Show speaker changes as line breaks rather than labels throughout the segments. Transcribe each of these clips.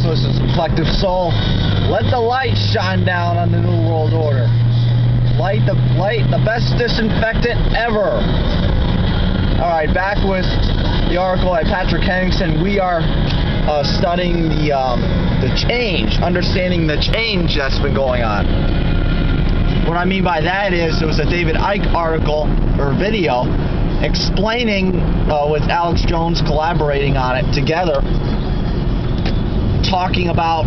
Listen, collective soul, let the light shine down on the New World Order. Light, the best disinfectant ever. Alright, back with the article by Patrick Henningsen. We are studying the change, understanding the change that's been going on. What I mean by that is, it was a David Icke article, or video, explaining, with Alex Jones collaborating on it together, talking about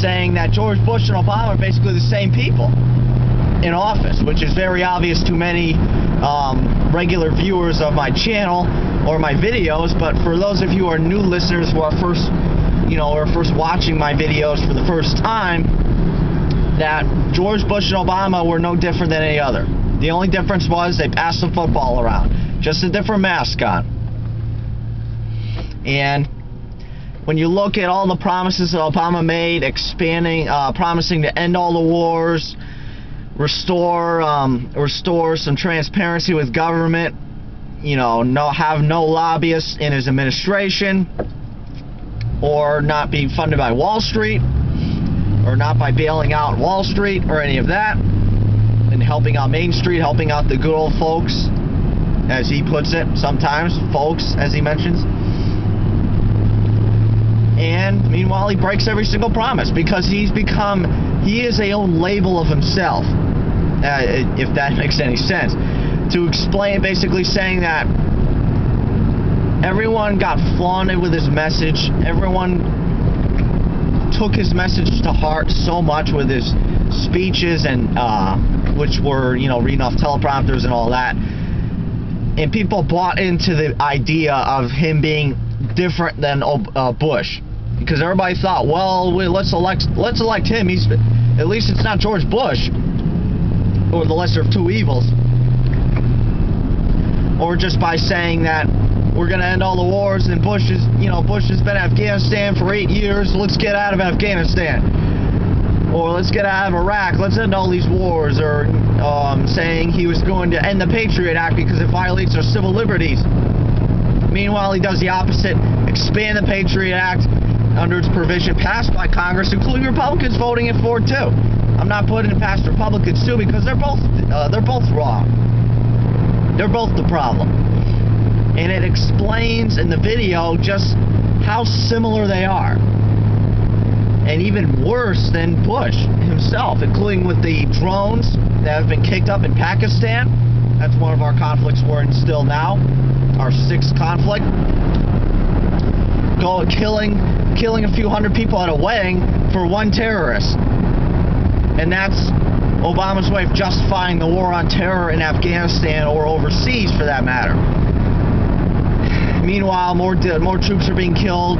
saying that George Bush and Obama are basically the same people in office, which is very obvious to many regular viewers of my channel or my videos. But for those of you who are new listeners who are first watching my videos for the first time, that George Bush and Obama were no different than any other. The only difference was they passed the football around, just a different mascot. And when you look at all the promises that Obama made, expanding, promising to end all the wars, restore some transparency with government, have no lobbyists in his administration, or not be funded by Wall Street, or not by bailing out Wall Street or any of that, and helping out Main Street, helping out the good old folks, as he puts it sometimes, folks, as he mentions. And meanwhile, he breaks every single promise, because he is a own label of himself, if that makes any sense. To explain, basically saying that everyone got flaunted with his message, everyone took his message to heart so much with his speeches, and which were, reading off teleprompters and all that, and people bought into the idea of him being different than Bush, because everybody thought, well, let's elect him. At least it's not George Bush, or the lesser of two evils. Or just by saying that we're going to end all the wars, and Bush has been in Afghanistan for 8 years. Let's get out of Afghanistan, or let's get out of Iraq. Let's end all these wars. Or saying he was going to end the Patriot Act because it violates our civil liberties. Meanwhile, he does the opposite: expand the Patriot Act under its provision passed by Congress, including Republicans voting it for too. I'm not putting it past Republicans too, because they're both wrong. They're both the problem. And it explains in the video just how similar they are, and even worse than Bush himself, including with the drones that have been kicked up in Pakistan. That's one of our conflicts we're in still now, our sixth conflict. Killing a few hundred people at a wedding for one terrorist. And that's Obama's way of justifying the war on terror in Afghanistan, or overseas for that matter. Meanwhile, more troops are being killed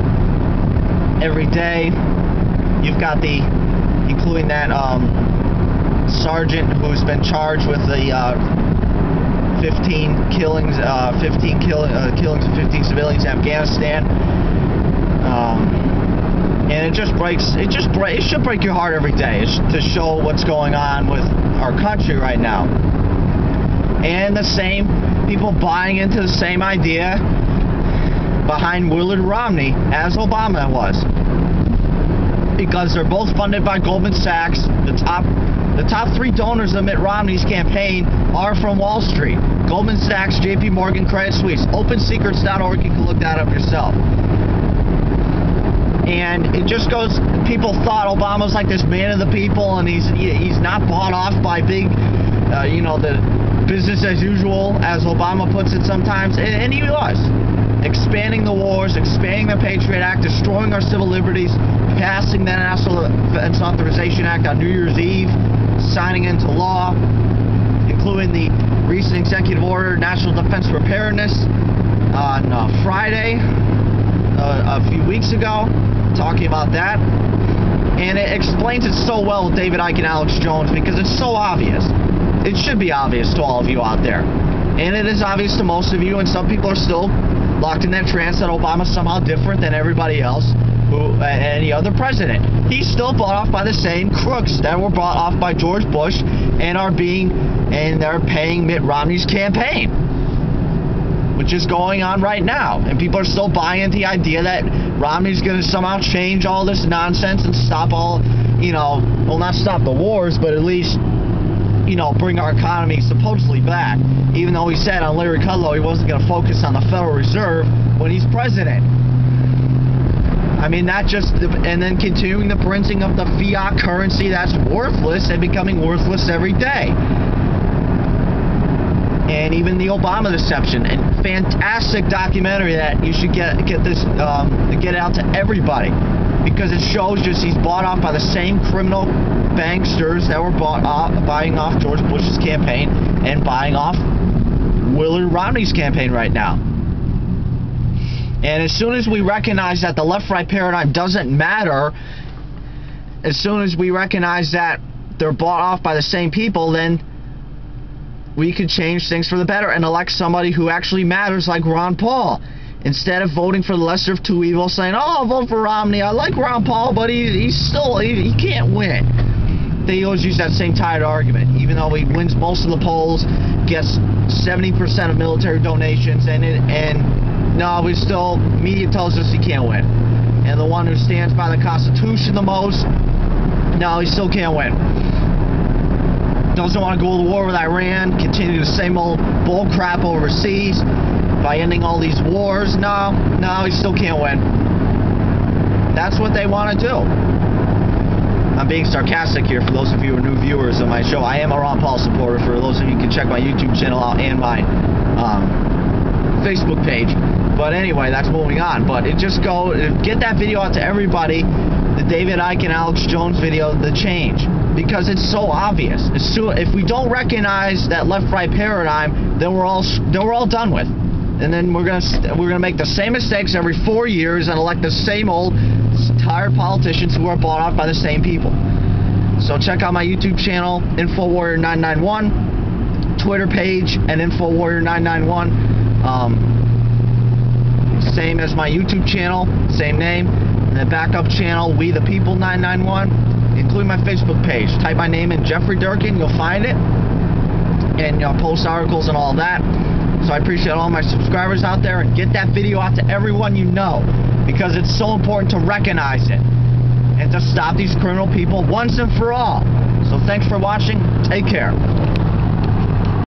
every day. You've got including that sergeant who's been charged with the 15 killings of 15 civilians in Afghanistan. And it should break your heart every day to show what's going on with our country right now. And the same people buying into the same idea behind Willard Romney as Obama was, because they're both funded by Goldman Sachs. The top three donors of Mitt Romney's campaign are from Wall Street: Goldman Sachs, JP Morgan, Credit Suisse. OpenSecrets.org, you can look that up yourself. And it just goes, people thought Obama's like this man of the people, and he's not bought off by big, the business as usual, as Obama puts it sometimes, and he was. Expanding the wars, expanding the Patriot Act, destroying our civil liberties, passing the National Defense Authorization Act on New Year's Eve, signing into law, including the recent executive order, National Defense Preparedness, on Friday, a few weeks ago, talking about that. And it explains it so well with David Icke and Alex Jones, because it's so obvious. It should be obvious to all of you out there. And it is obvious to most of you, and some people are still locked in that trance that Obama's somehow different than everybody else, any other president. He's still bought off by the same crooks that were bought off by George Bush and they're paying Mitt Romney's campaign. which is going on right now. And people are still buying into the idea that Romney's going to somehow change all this nonsense and stop all, well, not stop the wars, but at least, bring our economy supposedly back. Even though he said on Larry Kudlow he wasn't going to focus on the Federal Reserve when he's president. I mean, and then continuing the printing of the fiat currency that's worthless and becoming worthless every day. And even the Obama deception, and fantastic documentary that you should get it out to everybody, because it shows just he's bought off by the same criminal banksters that were buying off George Bush's campaign and buying off Willard Romney's campaign right now. And as soon as we recognize that the left-right paradigm doesn't matter, as soon as we recognize that they're bought off by the same people, then we could change things for the better and elect somebody who actually matters, like Ron Paul. Instead of voting for the lesser of two evils, saying, oh, I'll vote for Romney, I like Ron Paul, but he can't win. They always use that same tired argument. Even though he wins most of the polls, gets 70% of military donations, and no, media tells us he can't win. And the one who stands by the Constitution the most, no, he still can't win. Doesn't want to go to war with Iran, continue the same old bull crap overseas by ending all these wars. No, he still can't win. That's what they want to do. I'm being sarcastic here for those of you who are new viewers of my show. I am a Ron Paul supporter. For those of you who can check my YouTube channel out and my Facebook page. But anyway, that's moving on. But get that video out to everybody. The David Icke and Alex Jones video, the change, because it's so obvious. If we don't recognize that left-right paradigm, then we're all done with. And then we're gonna make the same mistakes every 4 years and elect the same old tired politicians who are bought off by the same people. So check out my YouTube channel, InfoWarrior991, Twitter page, and InfoWarrior991. Same as my YouTube channel, same name. And the backup channel, We the People 991, including my Facebook page. Type my name in, Jeffrey Durkin, you'll find it. And post articles and all that. So I appreciate all my subscribers out there, and get that video out to everyone you know, because it's so important to recognize it and to stop these criminal people once and for all. So thanks for watching. Take care.